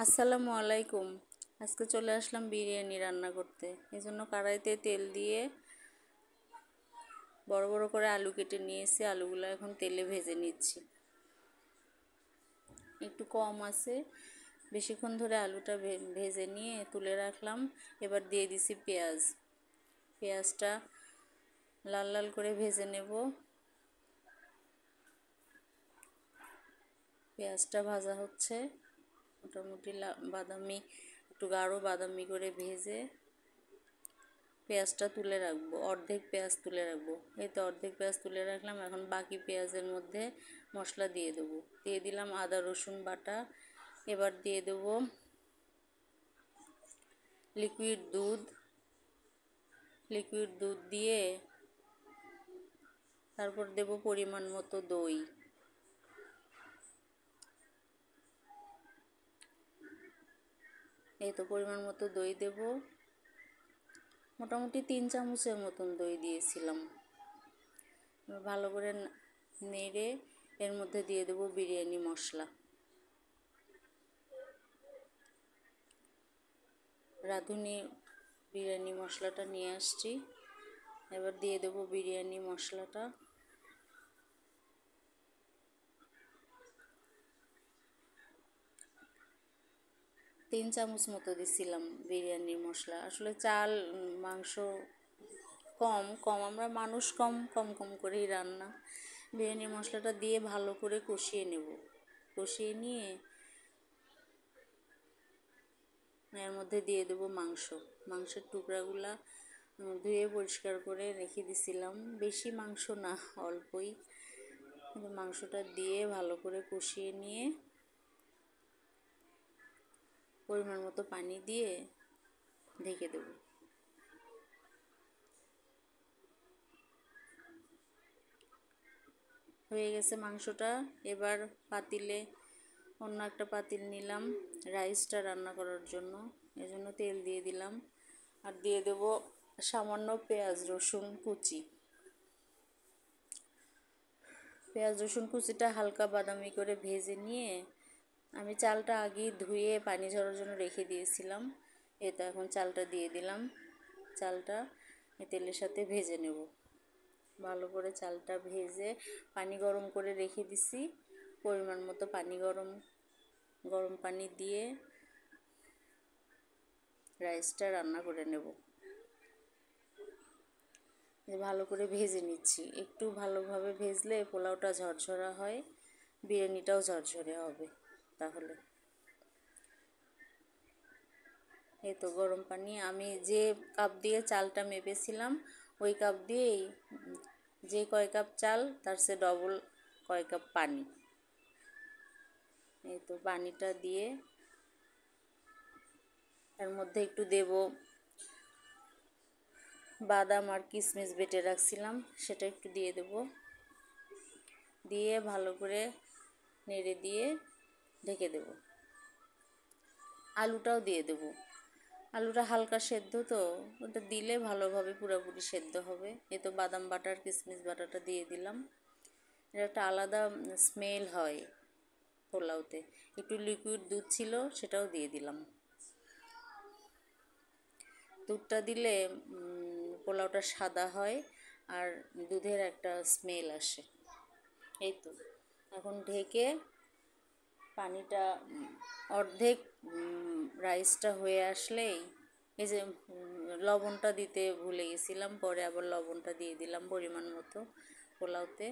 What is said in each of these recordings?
আসসালামু আলাইকুম। আজকে চলে আসলাম বিরিয়ানি রান্না করতে। এজন্য কড়াইতে তেল দিয়ে বড় বড় করে আলু কেটে নিয়েছি। আলুগুলো এখন তেলে ভেজে নিচ্ছি। একটু কম আছে, বেশিক্ষণ ধরে আলুটা ভেজে নিয়ে তুলে রাখলাম। এবার দিয়ে দিছি পেঁয়াজ। পেঁয়াজটা লাল লাল করে ভেজে নেব। পেঁয়াজটা ভাজা হচ্ছে, মোটামুটি বাদামি, একটু গাঢ় বাদামি করে ভেজে পেঁয়াজটা তুলে রাখবো। অর্ধেক পেঁয়াজ তুলে রাখবো। এই তো অর্ধেক পেঁয়াজ তুলে রাখলাম। এখন বাকি পেঁয়াজের মধ্যে মশলা দিয়ে দেবো। দিয়ে দিলাম আদা রসুন বাটা। এবার দিয়ে দেবো লিকুইড দুধ। লিকুইড দুধ দিয়ে তারপর দেব পরিমাণ মতো দই। এই তো পরিমাণ মতো দই দেব। মোটামুটি 3 চামচের মতন দই দিয়েছিলাম। ভালো করে নেড়ে এর মধ্যে দিয়ে দেব বিরিয়ানি মশলা। রাঁধুনি বিরিয়ানি মশলাটা নিয়ে আসছি। এবার দিয়ে দেব বিরিয়ানি মশলাটা। তিন চামচ মতো দিছিলাম বিরিয়ানি মশলা। আসলে চাল মাংস কম কম, আমরা মানুষ কম কম কম করেই রান্না। বিরিয়ানি মশলাটা দিয়ে ভালো করে কষিয়ে নেব। কষিয়ে নিয়ে এর মধ্যে দিয়ে দেবো মাংসের টুকরাগুলা ধুয়ে পরিষ্কার করে রেখে দিছিলাম। বেশি মাংস না, অল্পই। কিন্তু মাংসটা দিয়ে ভালো করে কষিয়ে নিয়ে পরিমাণ মতো পানি দিয়ে ঢেকে দেবো। হয়ে গেছে মাংসটা। এবার পাতিলে অন্য একটা পাতিল নিলাম রাইসটা রান্না করার জন্য। এজন্য তেল দিয়ে দিলাম আর দিয়ে দেব সামান্য পেঁয়াজ রসুন কুচি। পেঁয়াজ রসুন কুচিটা হালকা বাদামি করে ভেজে নিয়ে আমি চালটা আগেই ধুয়ে পানি ঝরার জন্য রেখে দিয়েছিলাম। এই তো এখন চালটা দিয়ে দিলাম। চালটা তেলের সাথে ভেজে নেব। ভালো করে চালটা ভেজে পানি গরম করে রেখে দিছি। পরিমাণ মতো পানি গরম পানি দিয়ে রাইসটা রান্না করে নেব। ভালো করে ভেজে নিচ্ছি। একটু ভালোভাবে ভেজলে পোলাওটা ঝরঝরা হয়, বিরিয়ানিটাও ঝরঝরে হবে। তাহলে এই তো গরম পানি আমি যে কাপ দিয়ে চালটা মেপেছিলাম ওই কাপ দিয়েই, যে কয় কাপ চাল তার চেয়ে ডবল কয় কাপ পানি। এই তো পানিটা দিয়ে এর মধ্যে একটু দেব বাদাম আর কিশমিশ বেটে রাখছিলাম, সেটা একটু দিয়ে দেব। দিয়ে ভালো করে নেড়ে দিয়ে ঢেকে দেব। আলুটাও দিয়ে দেব। আলুটা হালকা সেদ্ধ, তো ওটা দিলে ভালোভাবে পুরোপুরি সেদ্ধ হবে। এই তো বাদাম বাটা আর কিশমিশ বাটাটা দিয়ে দিলাম। এটা একটা আলাদা স্মেল হয় পোলাওতে। একটু লিকুইড দুধ ছিল, সেটাও দিয়ে দিলাম। দুধটা দিলে পোলাওটা সাদা হয় আর দুধের একটা স্মেল আসে। এই তো এখন ঢেকে পানিটা অর্ধেক রাইসটা হয়ে আসলেই, এই যে লবণটা দিতে ভুলে গেছিলাম, পরে আবার লবণটা দিয়ে দিলাম পরিমাণ মতো পোলাওতে।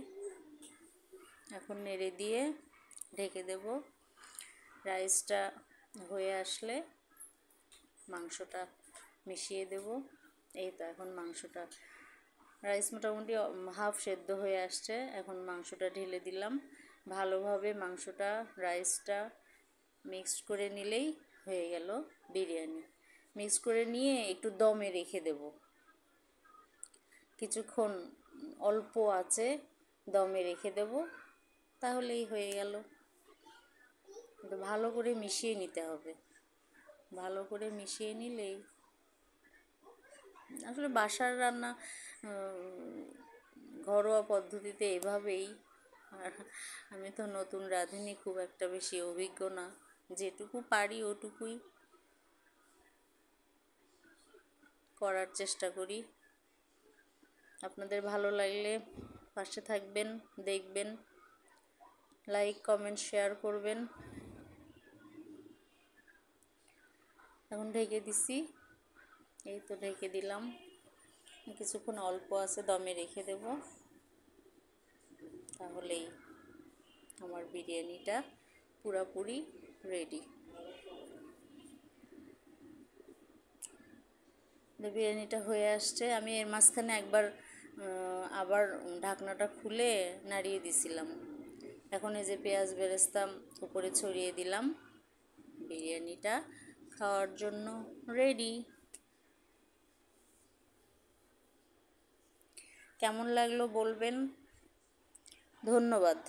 এখন নেড়ে দিয়ে ঢেকে দেব। রাইসটা হয়ে আসলে মাংসটা মিশিয়ে দেব। এই তো এখন মাংসটা, রাইস মোটামুটি হাফ সেদ্ধ হয়ে আসছে। এখন মাংসটা ঢেলে দিলাম। ভালোভাবে মাংসটা রাইসটা মিক্সড করে নিলেই হয়ে গেল বিরিয়ানি। মিক্স করে নিয়ে একটু দমে রেখে দেব কিছুক্ষণ, অল্প আছে দমে রেখে দেব, তাহলেই হয়ে গেল। কিন্তু ভালো করে মিশিয়ে নিতে হবে। ভালো করে মিশিয়ে নিলেই, আসলে বাসার রান্না ঘরোয়া পদ্ধতিতে এভাবেই। আর আমি তো নতুন রাঁধুনি, খুব একটা বেশি অভিজ্ঞ না। যেটুকু পারি ওটুকুই করার চেষ্টা করি। আপনাদের ভালো লাগলে পাশে থাকবেন, দেখবেন, লাইক কমেন্ট শেয়ার করবেন। এখন ঢেকে দিছি, এই তো ঢেকে দিলাম, কিছুক্ষণ অল্প আছে দমে রেখে দেব, তাহলেই আমার বিরিয়ানিটা পুরোপুরি রেডি। বিরিয়ানিটা হয়ে আসছে। আমি এর মাঝখানে একবার আবার ঢাকনাটা খুলে নাড়িয়ে দিছিলাম। এখন এই যে পেঁয়াজ বেরেস্তা উপরে ছড়িয়ে দিলাম, বিরিয়ানিটা খাওয়ার জন্য রেডি। কেমন লাগলো বলবেন। ধন্যবাদ।